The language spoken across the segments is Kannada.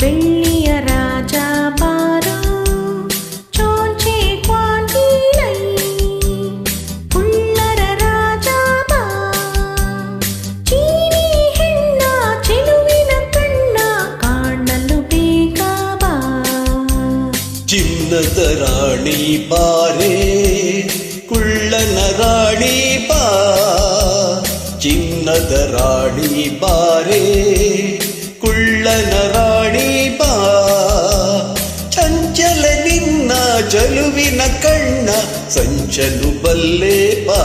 ಬೆಳ್ಳಿಯ ರಾಜ ಬಾರೋ ಚೋಂಚೆ ಕ್ವಾಂಟಿನೈ ಕುಳ್ಳರ ರಾಜ ಬಾ ಚೀನಿ ಹೆಣ್ಣ ಚೆಲುವಿನ ಕಣ್ಣ ಕಾಣಲು ಬೇಗ ಬಾ ಚಿನ್ನದ ರಾಣಿ ಬಾರೆ ಕುಳ್ಳನ ರಾಣಿ ಬಾ ಚಿನ್ನದ ರಾಣಿ ಬಾರೆ ಕುಳ್ಳನ ರಾಣಿ ಬಾ ಚಂಚಲ ನಿನ್ನ ಚಲುವಿನ ಕಣ್ಣ ಸಂಚಲು ಬಲ್ಲೆ ಬಾ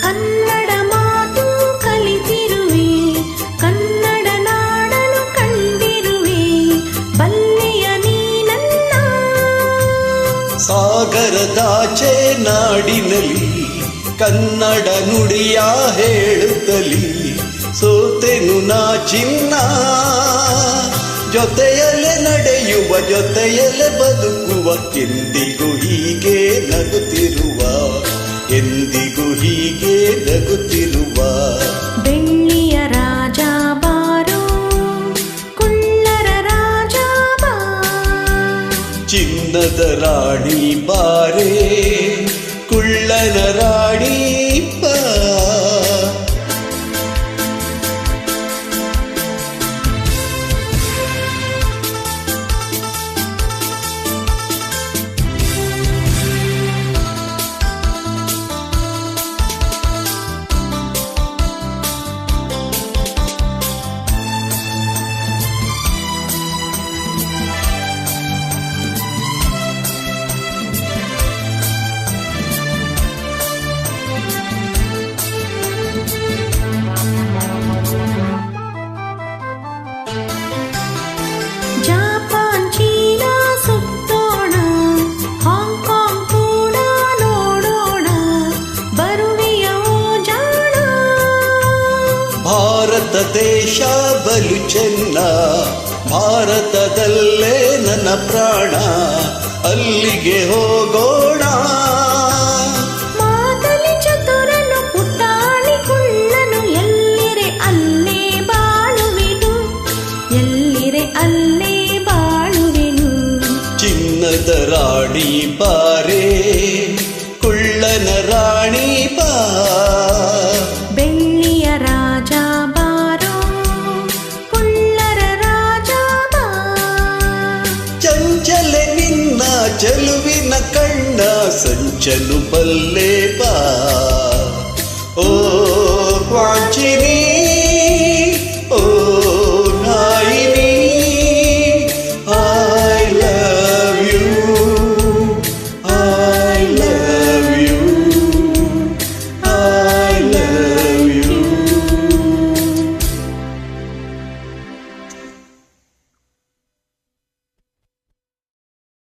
ಕನ್ನಡ ಮಾತು ಕಲಿತಿರುವೆ ಕನ್ನಡ ನಾಡಲು ಕಂಡಿರುವೆ ಬಲ್ಲೆಯ ನೀನನ್ನ ಸಾಗರದಾಚೆ ನಾಡಿನಲ್ಲಿ ಕನ್ನಡ ನುಡಿಯ ಹೇಳುತ್ತಲಿ ಸೋತೆನು ನಾ ಚಿನ್ನ ಜೊತೆಯಲ್ಲೇ ನಡೆಯುವ ಜೊತೆಯಲ್ಲೇ ಬದುಕುವ ಎಂದಿಗೂ ಹೀಗೆ ನಗುತ್ತಿರುವ ಎಂದಿಗೂ ಹೀಗೆ ನಗುತ್ತಿರುವ ಬೆಳ್ಳಿಯ ರಾಜ ಬಾರೋ ಕುಳ್ಳರ ರಾಜ ಬಾ ಚಿನ್ನದ ರಾಣಿ ಬಾರೆ ಕುಳ್ಳನ ರಾಣಿ ಬಾ ಜಪಾನ್ ಚೀನಾ ಸುತ್ತೋಣ ಹಾಂಗ್ಕಾಂಗ್ ಕೂಡ ನೋಡೋಣ ಬರುವೆಯ ಓ ಜಾಣ ಭಾರತ ದೇಶ ಬಲು ಚೆನ್ನ ಭಾರತದಲ್ಲೇ ನನ್ನ ಪ್ರಾಣ ಅಲ್ಲಿಗೆ ಹೋಗೋಣ ಮಾತಲಿ ಚತುರನು ಪುಟಾಣಿ ಕುಳ್ಳನು ಎಲ್ಲಿರೆ ಅಲ್ಲೇ ಬಾಳುವೆನು ಎಲ್ಲಿರೆ ಅಲ್ಲೇ ಬಾಳುವೆನು ಚಿನ್ನದ ರಾಣಿ ಬಾರೆ ಕುಳ್ಳನ ರಾಣಿ ಬಾ ಬೆಳ್ಳಿಯ ರಾಜ ಬಾರೋ ಕುಳ್ಳರ ರಾಜ ಬಾ ಚಂಚಲ ನಿನ್ನ ಚಲುವಿನ ಕಣ್ಣ ಸಂಚಲು ಬಲ್ಲೆ ಬಾ ಓ ಕ್ವಾಂಚಿನಿ